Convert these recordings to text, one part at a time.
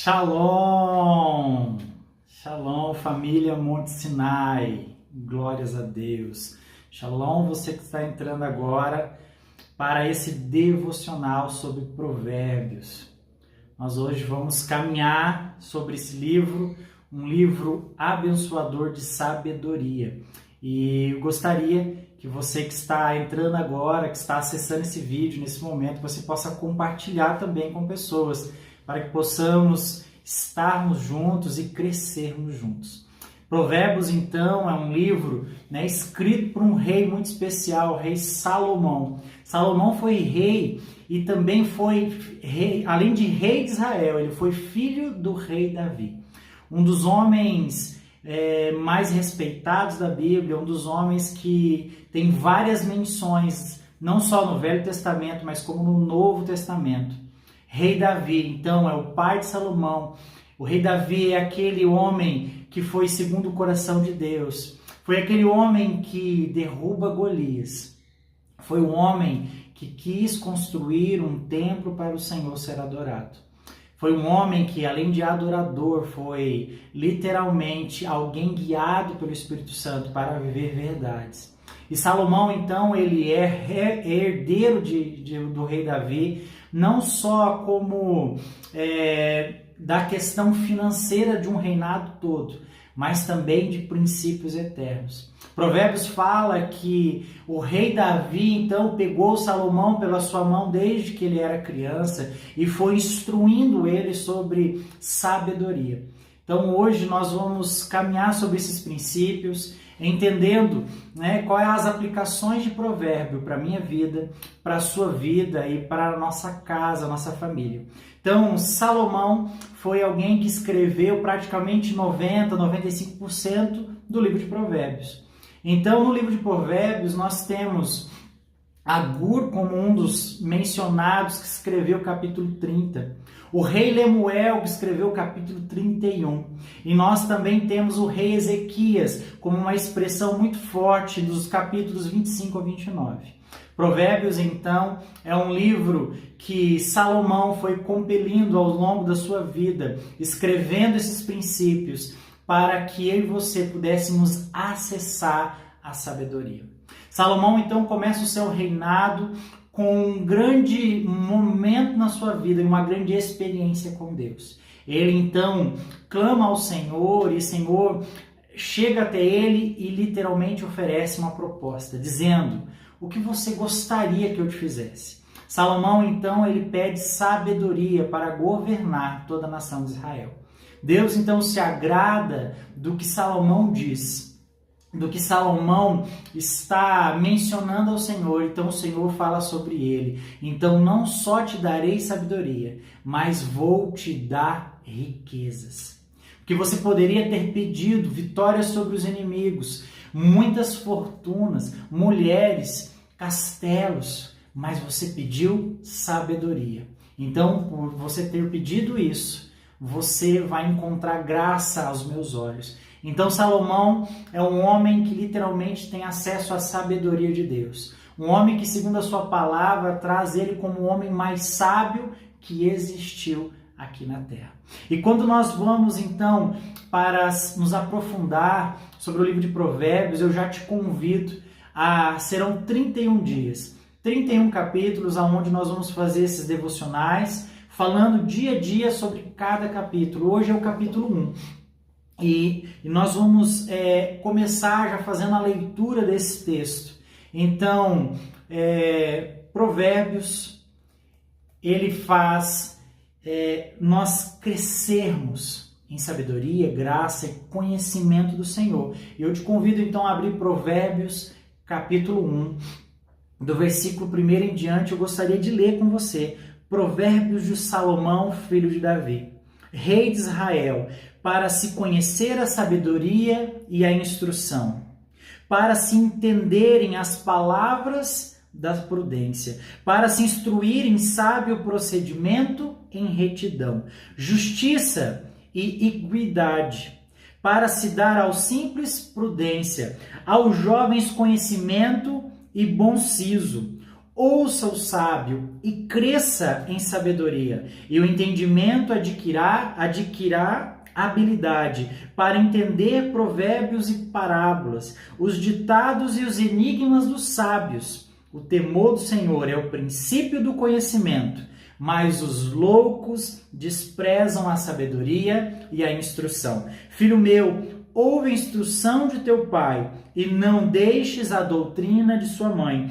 Shalom! Shalom, família Monte Sinai, glórias a Deus. Shalom, você que está entrando agora para esse devocional sobre Provérbios. Nós hoje vamos caminhar sobre esse livro, um livro abençoador de sabedoria. E eu gostaria que você que está entrando agora, que está acessando esse vídeo nesse momento, você possa compartilhar também com pessoas, para que possamos estarmos juntos e crescermos juntos. Provérbios, então, é um livro escrito por um rei muito especial, o rei Salomão. Salomão foi rei e também foi rei, além de rei de Israel, ele foi filho do rei Davi. Um dos homens mais respeitados da Bíblia, um dos homens que tem várias menções, não só no Velho Testamento, mas como no Novo Testamento. Rei Davi, então, é o pai de Salomão. O rei Davi é aquele homem que foi segundo o coração de Deus. Foi aquele homem que derruba Golias. Foi um homem que quis construir um templo para o Senhor ser adorado. Foi um homem que, além de adorador, foi literalmente alguém guiado pelo Espírito Santo para viver verdades. E Salomão, então, ele é herdeiro do rei Davi, não só como da questão financeira de um reinado todo, mas também de princípios eternos. Provérbios fala que o rei Davi, então, pegou Salomão pela sua mão desde que ele era criança e foi instruindo ele sobre sabedoria. Então, hoje nós vamos caminhar sobre esses princípios, entendendo quais as aplicações de provérbio para a minha vida, para a sua vida e para a nossa casa, a nossa família. Então, Salomão foi alguém que escreveu praticamente 95% do livro de Provérbios. Então, no livro de Provérbios, nós temos Agur como um dos mencionados, que escreveu o capítulo 30. O rei Lemuel, que escreveu o capítulo 31. E nós também temos o rei Ezequias, como uma expressão muito forte dos capítulos 25 a 29. Provérbios, então, é um livro que Salomão foi compelindo ao longo da sua vida, escrevendo esses princípios, para que eu e você pudéssemos acessar a sabedoria. Salomão, então, começa o seu reinado com um grande momento na sua vida e uma grande experiência com Deus. Ele, então, clama ao Senhor e o Senhor chega até ele e literalmente oferece uma proposta, dizendo: o que você gostaria que eu te fizesse? Salomão, então, ele pede sabedoria para governar toda a nação de Israel. Deus, então, se agrada do que Salomão diz, do que Salomão está mencionando ao Senhor. Então o Senhor fala sobre ele: então não só te darei sabedoria, mas vou te dar riquezas. Porque você poderia ter pedido vitórias sobre os inimigos, muitas fortunas, mulheres, castelos, mas você pediu sabedoria. Então, por você ter pedido isso, você vai encontrar graça aos meus olhos. Então Salomão é um homem que literalmente tem acesso à sabedoria de Deus. Um homem que, segundo a sua palavra, traz ele como o homem mais sábio que existiu aqui na Terra. E quando nós vamos, então, para nos aprofundar sobre o livro de Provérbios, eu já te convido serão 31 dias, 31 capítulos, onde nós vamos fazer esses devocionais, falando dia a dia sobre cada capítulo. Hoje é o capítulo 1. E nós vamos começar já fazendo a leitura desse texto. Então, Provérbios, ele faz nós crescermos em sabedoria, graça e conhecimento do Senhor. E eu te convido então a abrir Provérbios, capítulo 1, do versículo 1 em diante. Eu gostaria de ler com você Provérbios de Salomão, filho de Davi, rei de Israel, para se conhecer a sabedoria e a instrução, para se entenderem as palavras da prudência, para se instruir em sábio procedimento, em retidão, justiça e equidade, para se dar aos simples prudência, aos jovens conhecimento e bom siso, Ouça o sábio e cresça em sabedoria, e o entendimento adquirirá habilidade para entender provérbios e parábolas, os ditados e os enigmas dos sábios. O temor do Senhor é o princípio do conhecimento, mas os loucos desprezam a sabedoria e a instrução. Filho meu, ouve a instrução de teu pai e não deixes a doutrina de sua mãe.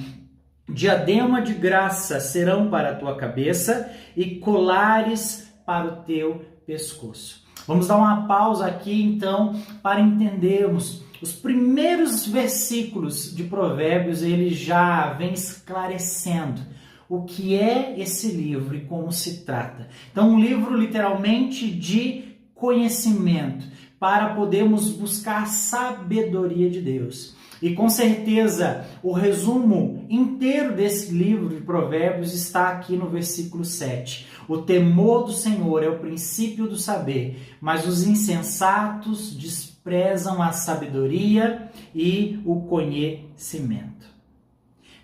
Diadema de graça serão para a tua cabeça e colares para o teu pescoço. Vamos dar uma pausa aqui, então, para entendermos. Os primeiros versículos de Provérbios, ele já vem esclarecendo o que é esse livro e como se trata. Então, um livro literalmente de conhecimento, para podermos buscar a sabedoria de Deus. E com certeza, o resumo inteiro desse livro de Provérbios está aqui no versículo 7. O temor do Senhor é o princípio do saber, mas os insensatos desprezam a sabedoria e o conhecimento.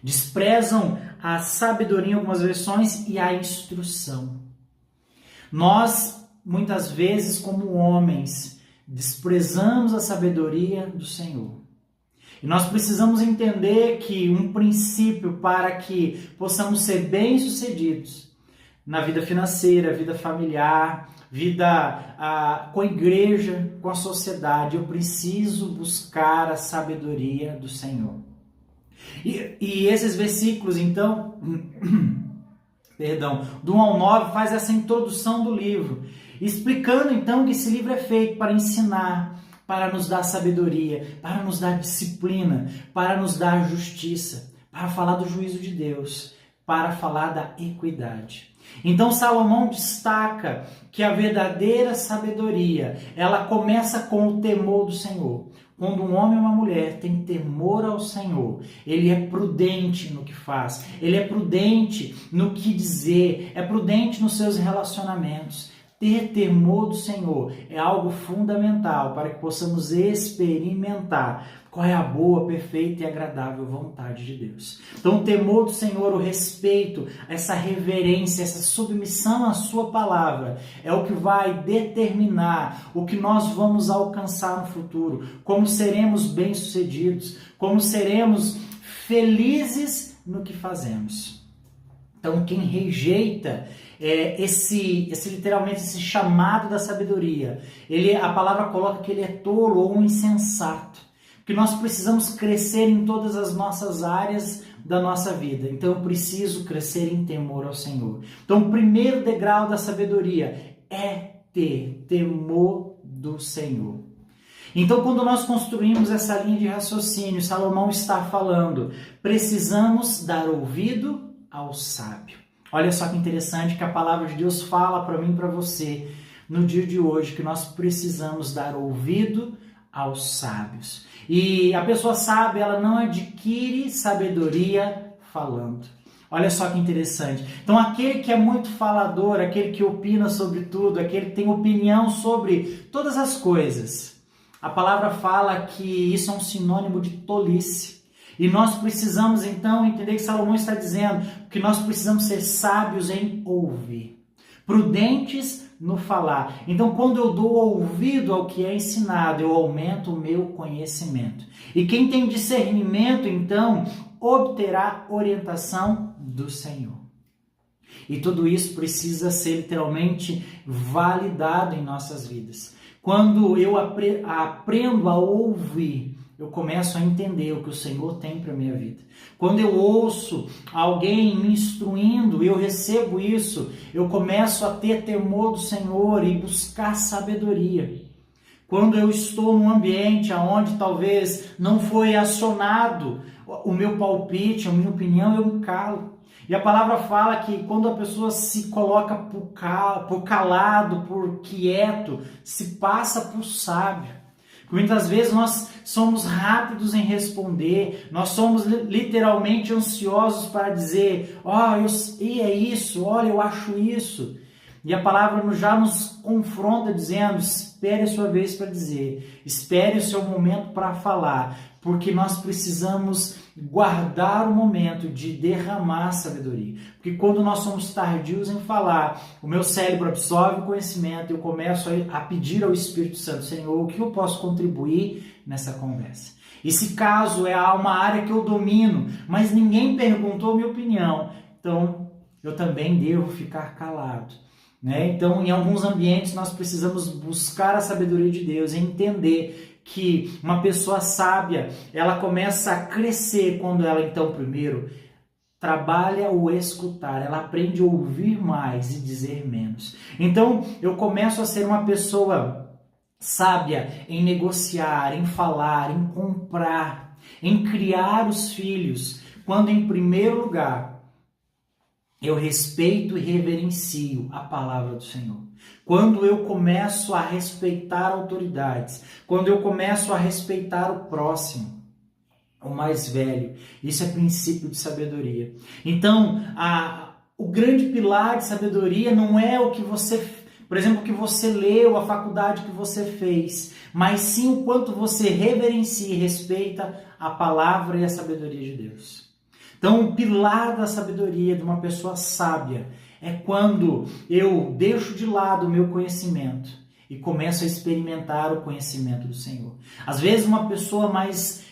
Desprezam a sabedoria em algumas versões e a instrução. Nós, muitas vezes, como homens, desprezamos a sabedoria do Senhor. E nós precisamos entender que um princípio para que possamos ser bem-sucedidos na vida financeira, vida familiar, vida com a igreja, com a sociedade, eu preciso buscar a sabedoria do Senhor. E esses versículos, então, do 1 ao 9, faz essa introdução do livro, explicando então que esse livro é feito para ensinar, para nos dar sabedoria, para nos dar disciplina, para nos dar justiça, para falar do juízo de Deus, para falar da equidade. Então Salomão destaca que a verdadeira sabedoria, ela começa com o temor do Senhor. Quando um homem ou uma mulher tem temor ao Senhor, ele é prudente no que faz, ele é prudente no que dizer, é prudente nos seus relacionamentos. Ter temor do Senhor é algo fundamental para que possamos experimentar qual é a boa, perfeita e agradável vontade de Deus. Então, o temor do Senhor, o respeito, essa reverência, essa submissão à sua palavra é o que vai determinar o que nós vamos alcançar no futuro, como seremos bem-sucedidos, como seremos felizes no que fazemos. Então, quem rejeita literalmente esse chamado da sabedoria, a palavra coloca que ele é tolo ou um insensato, que nós precisamos crescer em todas as nossas áreas da nossa vida. Então, eu preciso crescer em temor ao Senhor. Então, o primeiro degrau da sabedoria é ter temor do Senhor. Então, quando nós construímos essa linha de raciocínio, Salomão está falando, precisamos dar ouvido ao sábio. Olha só que interessante que a palavra de Deus fala para mim e para você no dia de hoje, que nós precisamos dar ouvido aos sábios. E a pessoa sábia, ela não adquire sabedoria falando. Olha só que interessante. Então, aquele que é muito falador, aquele que opina sobre tudo, aquele que tem opinião sobre todas as coisas, a palavra fala que isso é um sinônimo de tolice. E nós precisamos, então, entender que Salomão está dizendo que nós precisamos ser sábios em ouvir, prudentes no falar. Então, quando eu dou ouvido ao que é ensinado, eu aumento o meu conhecimento. E quem tem discernimento, então, obterá orientação do Senhor. E tudo isso precisa ser literalmente validado em nossas vidas. Quando eu aprendo a ouvir, eu começo a entender o que o Senhor tem para a minha vida. Quando eu ouço alguém me instruindo, eu recebo isso, eu começo a ter temor do Senhor e buscar sabedoria. Quando eu estou num ambiente onde talvez não foi acionado o meu palpite, a minha opinião, eu me calo. E a palavra fala que quando a pessoa se coloca por calado, por quieto, se passa por sábio. Muitas vezes nós somos rápidos em responder, nós somos literalmente ansiosos para dizer, e é isso, olha, eu acho isso. E a palavra já nos confronta dizendo, espere a sua vez para dizer, espere o seu momento para falar, porque nós precisamos guardar o momento de derramar sabedoria. Porque quando nós somos tardios em falar, o meu cérebro absorve o conhecimento e eu começo a pedir ao Espírito Santo, Senhor, o que eu posso contribuir nessa conversa? E se caso é uma área que eu domino, mas ninguém perguntou a minha opinião, então eu também devo ficar calado. Então, em alguns ambientes, nós precisamos buscar a sabedoria de Deus e entender que uma pessoa sábia, ela começa a crescer quando ela, então, primeiro, trabalha o escutar, ela aprende a ouvir mais e dizer menos. Então, eu começo a ser uma pessoa sábia em negociar, em falar, em comprar, em criar os filhos, quando, em primeiro lugar, eu respeito e reverencio a palavra do Senhor. Quando eu começo a respeitar autoridades, quando eu começo a respeitar o próximo, o mais velho, isso é princípio de sabedoria. Então, o grande pilar de sabedoria não é o que você, por exemplo, o que você leu, a faculdade que você fez, mas sim o quanto você reverencia e respeita a palavra e a sabedoria de Deus. Então, o pilar da sabedoria de uma pessoa sábia é quando eu deixo de lado o meu conhecimento e começo a experimentar o conhecimento do Senhor. Às vezes, uma pessoa mais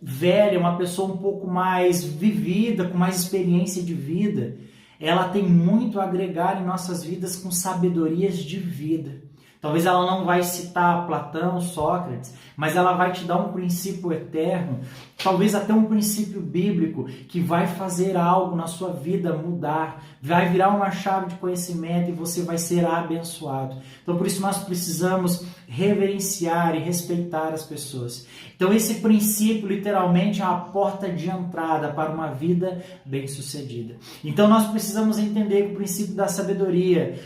velha, uma pessoa um pouco mais vivida, com mais experiência de vida, ela tem muito a agregar em nossas vidas com sabedorias de vida. Talvez ela não vai citar Platão, Sócrates, mas ela vai te dar um princípio eterno, talvez até um princípio bíblico que vai fazer algo na sua vida mudar, vai virar uma chave de conhecimento e você vai ser abençoado. Então, por isso nós precisamos reverenciar e respeitar as pessoas. Então, esse princípio literalmente é uma porta de entrada para uma vida bem-sucedida. Então, nós precisamos entender que o princípio da sabedoria,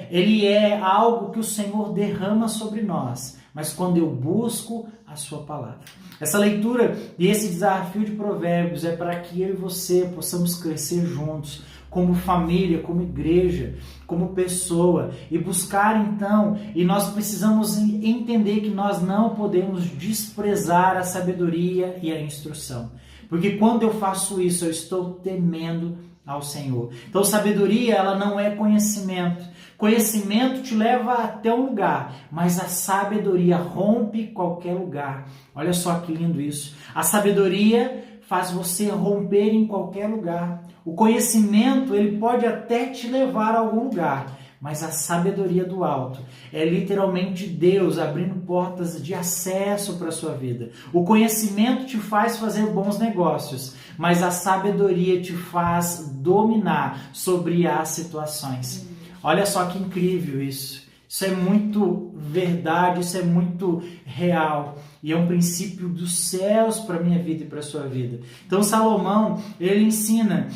ele é algo que o Senhor derrama sobre nós, mas quando eu busco a sua palavra. Essa leitura e esse desafio de Provérbios é para que eu e você possamos crescer juntos, como família, como igreja, como pessoa, e buscar então, e nós precisamos entender que nós não podemos desprezar a sabedoria e a instrução, porque quando eu faço isso, eu estou temendo ao Senhor. Então, sabedoria, ela não é conhecimento. Conhecimento te leva até um lugar, mas a sabedoria rompe qualquer lugar. Olha só que lindo isso. A sabedoria faz você romper em qualquer lugar. O conhecimento, ele pode até te levar a algum lugar, mas a sabedoria do alto é literalmente Deus abrindo portas de acesso para a sua vida. O conhecimento te faz fazer bons negócios, mas a sabedoria te faz dominar sobre as situações. Olha só que incrível isso. Isso é muito verdade, isso é muito real. E é um princípio dos céus para a minha vida e para a sua vida. Então Salomão, ele ensina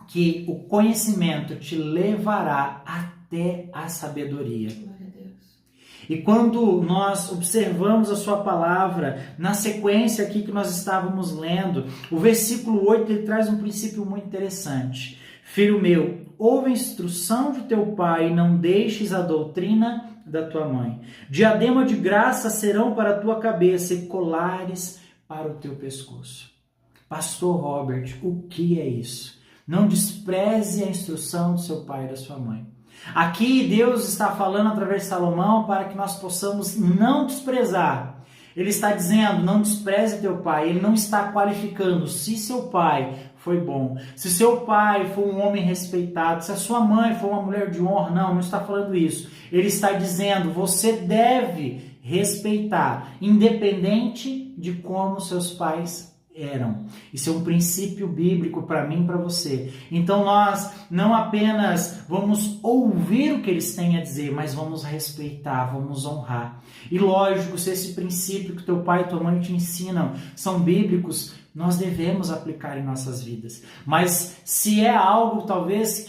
que o conhecimento te levará até a sabedoria. Glória a Deus. E quando nós observamos a sua palavra, na sequência aqui que nós estávamos lendo, o versículo 8 ele traz um princípio muito interessante. Filho meu, ouve a instrução de teu pai e não deixes a doutrina da tua mãe. Diadema de graça serão para a tua cabeça e colares para o teu pescoço. Pastor Robert, o que é isso? Não despreze a instrução do seu pai e da sua mãe. Aqui Deus está falando através de Salomão para que nós possamos não desprezar. Ele está dizendo, não despreze teu pai. Ele não está qualificando se seu pai foi bom, se seu pai foi um homem respeitado, se a sua mãe foi uma mulher de honra. Não está falando isso. Ele está dizendo, você deve respeitar, independente de como seus pais eram. Isso é um princípio bíblico para mim e para você. Então nós não apenas vamos ouvir o que eles têm a dizer, mas vamos respeitar, vamos honrar. E lógico, se esse princípio que teu pai e tua mãe te ensinam são bíblicos, nós devemos aplicar em nossas vidas. Mas se é algo talvez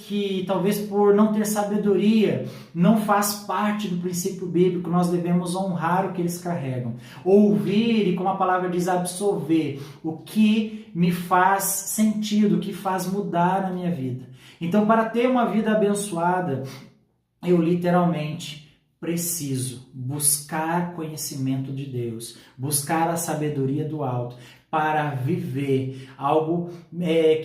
por não ter sabedoria, não faz parte do princípio bíblico, nós devemos honrar o que eles carregam. Ouvir e, como a palavra diz, absorver o que me faz sentido, o que faz mudar a minha vida. Então, para ter uma vida abençoada, eu literalmente preciso buscar conhecimento de Deus, buscar a sabedoria do alto para viver algo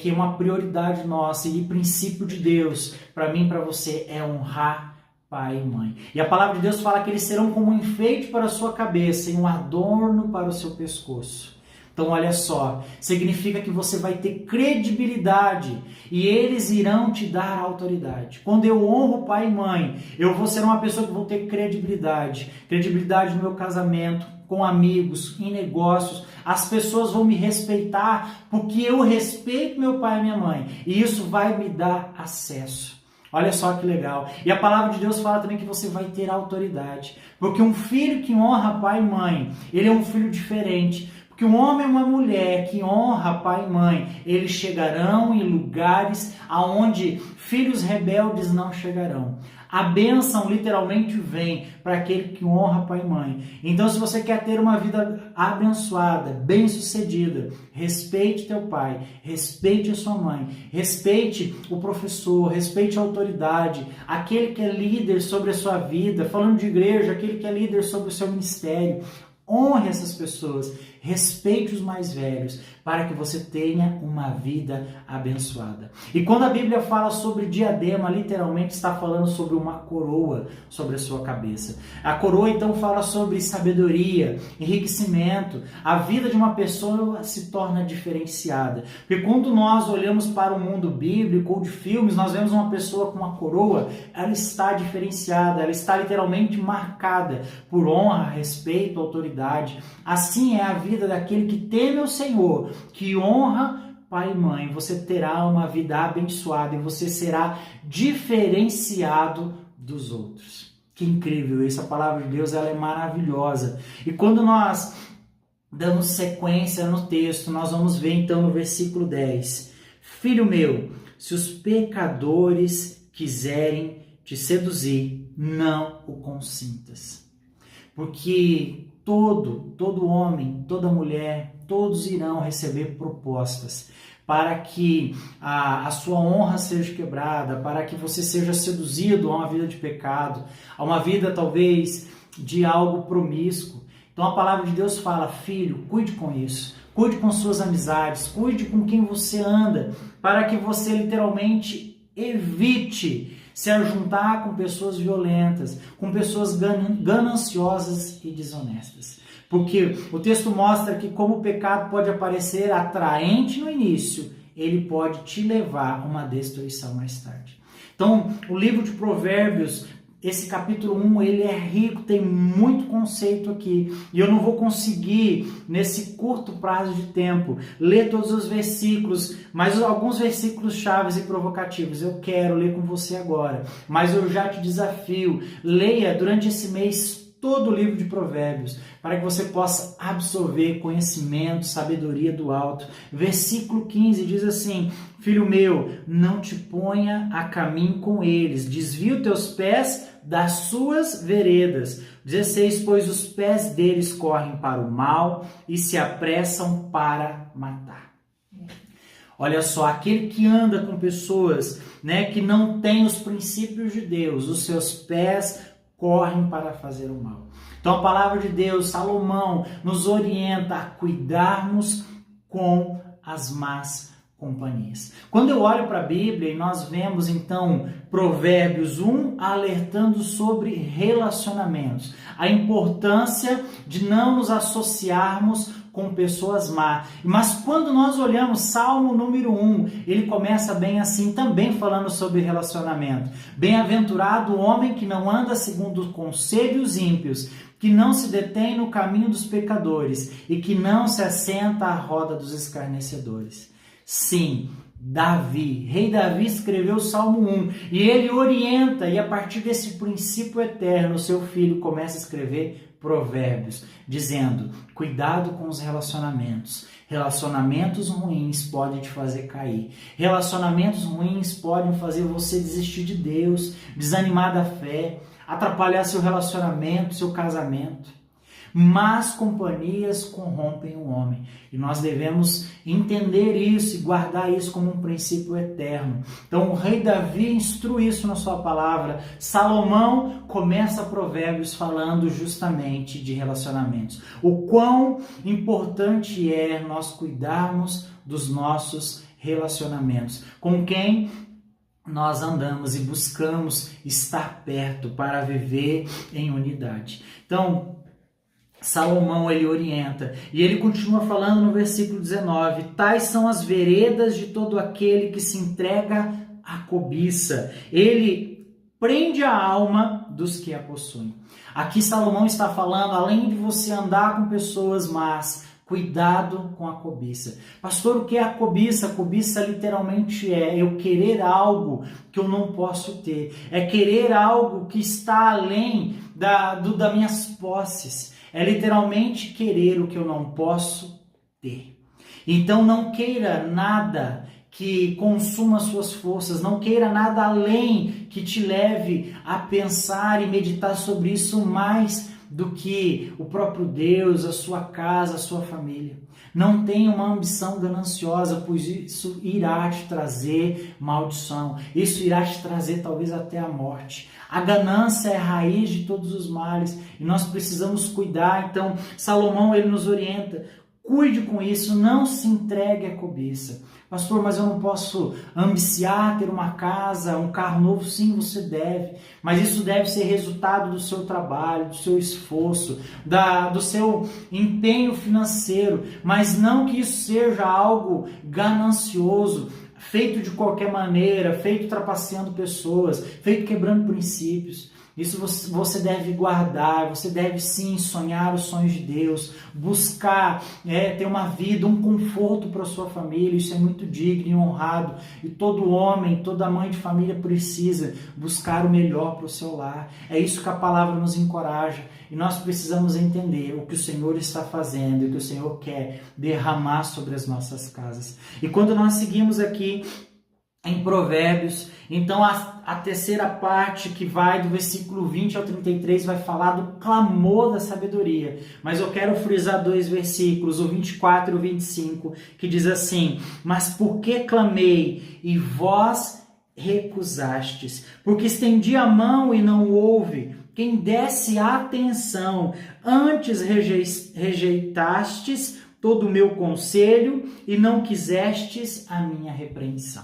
que é uma prioridade nossa e princípio de Deus para mim e para você é honrar pai e mãe. E a palavra de Deus fala que eles serão como um enfeite para a sua cabeça e um adorno para o seu pescoço. Então olha só, significa que você vai ter credibilidade e eles irão te dar autoridade. Quando eu honro pai e mãe, eu vou ser uma pessoa que vou ter credibilidade. Credibilidade no meu casamento, com amigos, em negócios. As pessoas vão me respeitar porque eu respeito meu pai e minha mãe. E isso vai me dar acesso. Olha só que legal. E a palavra de Deus fala também que você vai ter autoridade. Porque um filho que honra pai e mãe, ele é um filho diferente. Porque um homem e uma mulher que honra pai e mãe, eles chegarão em lugares aonde filhos rebeldes não chegarão. A bênção literalmente vem para aquele que honra pai e mãe. Então, se você quer ter uma vida abençoada, bem-sucedida, respeite teu pai, respeite a sua mãe, respeite o professor, respeite a autoridade, aquele que é líder sobre a sua vida, falando de igreja, aquele que é líder sobre o seu ministério. Honre essas pessoas, respeite os mais velhos, para que você tenha uma vida abençoada. E quando a Bíblia fala sobre diadema, literalmente está falando sobre uma coroa sobre a sua cabeça. A coroa então fala sobre sabedoria, enriquecimento. A vida de uma pessoa se torna diferenciada. Porque quando nós olhamos para o mundo bíblico ou de filmes, nós vemos uma pessoa com uma coroa, ela está diferenciada, ela está literalmente marcada por honra, respeito, autoridade. Assim é a vida daquele que teme o Senhor, que honra pai e mãe. Você terá uma vida abençoada e você será diferenciado dos outros. Que incrível isso, a palavra de Deus ela é maravilhosa. E quando nós damos sequência no texto, nós vamos ver então no versículo 10. Filho meu, se os pecadores quiserem te seduzir, não o consintas. Porque todo homem, toda mulher, todos irão receber propostas para que a sua honra seja quebrada, para que você seja seduzido a uma vida de pecado, a uma vida talvez de algo promíscuo. Então a palavra de Deus fala, filho, cuide com isso, cuide com suas amizades, cuide com quem você anda, para que você literalmente evite se ajuntar com pessoas violentas, com pessoas gananciosas e desonestas. Porque o texto mostra que como o pecado pode aparecer atraente no início, ele pode te levar a uma destruição mais tarde. Então, o livro de Provérbios, esse capítulo 1, ele é rico, tem muito conceito aqui. E eu não vou conseguir, nesse curto prazo de tempo, ler todos os versículos, mas alguns versículos chaves e provocativos eu quero ler com você agora. Mas eu já te desafio, leia durante esse mês todo o livro de Provérbios, para que você possa absorver conhecimento, sabedoria do alto. Versículo 15 diz assim, filho meu, não te ponha a caminho com eles, desvia os teus pés das suas veredas. 16, pois os pés deles correm para o mal e se apressam para matar. Olha só, aquele que anda com pessoas, que não tem os princípios de Deus, os seus pés correm para fazer o mal. Então a palavra de Deus, Salomão, nos orienta a cuidarmos com as más companhias. Quando eu olho para a Bíblia e nós vemos então Provérbios 1 alertando sobre relacionamentos, a importância de não nos associarmos com pessoas más. Mas quando nós olhamos Salmo número 1, ele começa bem assim, também falando sobre relacionamento. Bem-aventurado o homem que não anda segundo o conselho dos ímpios, que não se detém no caminho dos pecadores e que não se assenta à roda dos escarnecedores. Sim, Davi, rei Davi escreveu o Salmo 1 e ele orienta, e a partir desse princípio eterno, seu filho começa a escrever Provérbios, dizendo, cuidado com os relacionamentos. Relacionamentos ruins podem te fazer cair. Relacionamentos ruins podem fazer você desistir de Deus, desanimar da fé, atrapalhar seu relacionamento, seu casamento. Más companhias corrompem o homem. E nós devemos entender isso e guardar isso como um princípio eterno. Então o rei Davi instrui isso na sua palavra. Salomão começa Provérbios falando justamente de relacionamentos. O quão importante é nós cuidarmos dos nossos relacionamentos. Com quem nós andamos e buscamos estar perto para viver em unidade. Então, Salomão, ele orienta, e ele continua falando no versículo 19, tais são as veredas de todo aquele que se entrega à cobiça. Ele prende a alma dos que a possuem. Aqui Salomão está falando, além de você andar com pessoas más, cuidado com a cobiça. Pastor, o que é a cobiça? A cobiça literalmente é eu querer algo que eu não posso ter. É querer algo que está além das minhas posses. É literalmente querer o que eu não posso ter. Então não queira nada que consuma suas forças, não queira nada além que te leve a pensar e meditar sobre isso mais do que o próprio Deus, a sua casa, a sua família. Não tenha uma ambição gananciosa, pois isso irá te trazer maldição. Isso irá te trazer talvez até a morte. A ganância é a raiz de todos os males e nós precisamos cuidar. Então, Salomão, ele nos orienta. Cuide com isso, não se entregue à cobiça. Pastor, mas eu não posso ambiciar ter uma casa, um carro novo? Sim, você deve. Mas isso deve ser resultado do seu trabalho, do seu esforço, do seu empenho financeiro. Mas não que isso seja algo ganancioso, feito de qualquer maneira, feito trapaceando pessoas, feito quebrando princípios. Isso você deve guardar, você deve sim sonhar os sonhos de Deus, buscar ter uma vida, um conforto para a sua família, isso é muito digno e honrado. E todo homem, toda mãe de família precisa buscar o melhor para o seu lar. É isso que a palavra nos encoraja. E nós precisamos entender o que o Senhor está fazendo e o que o Senhor quer derramar sobre as nossas casas. E quando nós seguimos aqui em Provérbios, então a terceira parte, que vai do versículo 20 ao 33, vai falar do clamor da sabedoria. Mas eu quero frisar dois versículos, o 24 e o 25, que diz assim: mas por que clamei e vós recusastes? Porque estendi a mão e não houve quem desse atenção. Antes rejeitastes todo o meu conselho e não quisestes a minha repreensão.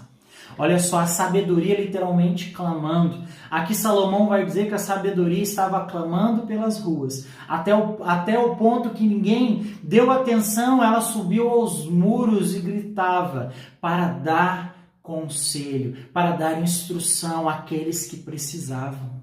Olha só, a sabedoria literalmente clamando. Aqui Salomão vai dizer que a sabedoria estava clamando pelas ruas. Até o ponto que ninguém deu atenção, ela subiu aos muros e gritava para dar conselho, para dar instrução àqueles que precisavam.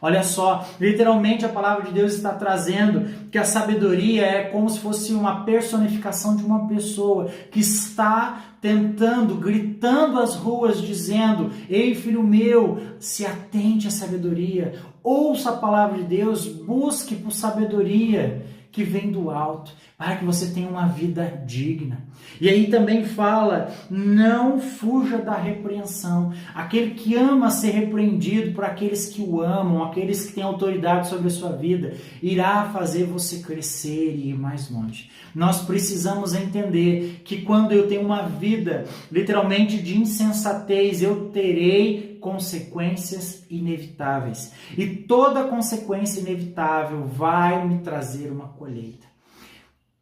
Olha só, literalmente a palavra de Deus está trazendo que a sabedoria é como se fosse uma personificação de uma pessoa que está tentando, gritando às ruas, dizendo: ei, filho meu, se atente à sabedoria, ouça a palavra de Deus, busque por sabedoria que vem do alto, para que você tenha uma vida digna. E aí também fala, não fuja da repreensão. Aquele que ama ser repreendido por aqueles que o amam, aqueles que têm autoridade sobre a sua vida, irá fazer você crescer e ir mais longe. Nós precisamos entender que quando eu tenho uma vida literalmente de insensatez, eu terei consequências inevitáveis. E toda consequência inevitável vai me trazer uma colheita.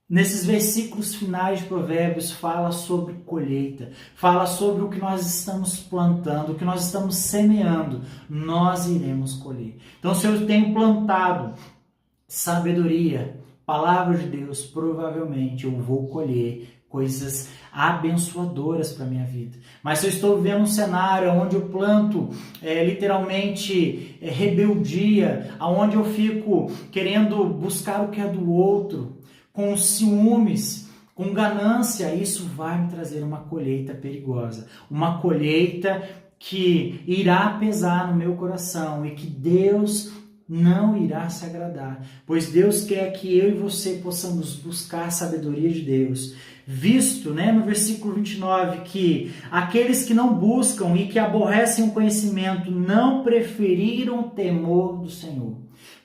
Nesses versículos finais de Provérbios fala sobre colheita, fala sobre o que nós estamos plantando, o que nós estamos semeando, nós iremos colher. Então, se eu tenho plantado sabedoria, palavra de Deus, provavelmente eu vou colher coisas abençoadoras para a minha vida. Mas se eu estou vivendo um cenário onde eu planto literalmente rebeldia, onde eu fico querendo buscar o que é do outro, com ciúmes, com ganância, isso vai me trazer uma colheita perigosa. Uma colheita que irá pesar no meu coração e que Deus não irá se agradar. Pois Deus quer que eu e você possamos buscar a sabedoria de Deus, visto, no versículo 29, que aqueles que não buscam e que aborrecem o conhecimento não preferiram o temor do Senhor.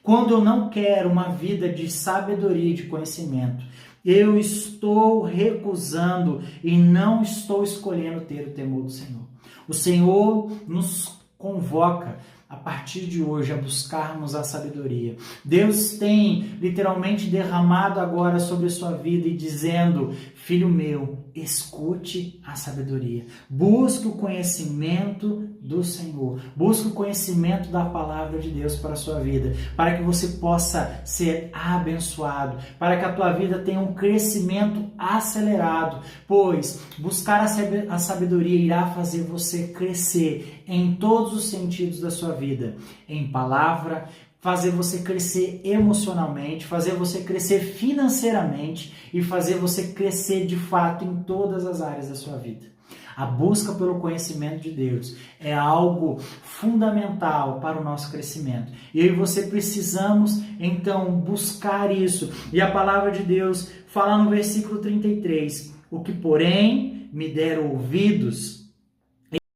Quando eu não quero uma vida de sabedoria e de conhecimento, eu estou recusando e não estou escolhendo ter o temor do Senhor. O Senhor nos convoca a partir de hoje a buscarmos a sabedoria. Deus tem literalmente derramado agora sobre a sua vida e dizendo: filho meu, escute a sabedoria. Busque o conhecimento do Senhor. Busque o conhecimento da palavra de Deus para a sua vida, para que você possa ser abençoado, para que a tua vida tenha um crescimento acelerado, pois buscar a sabedoria irá fazer você crescer em todos os sentidos da sua vida, em palavra, fazer você crescer emocionalmente, fazer você crescer financeiramente e fazer você crescer de fato em todas as áreas da sua vida. A busca pelo conhecimento de Deus é algo fundamental para o nosso crescimento. E eu e você precisamos, então, buscar isso. E a palavra de Deus fala no versículo 33, o que, porém, me der ouvidos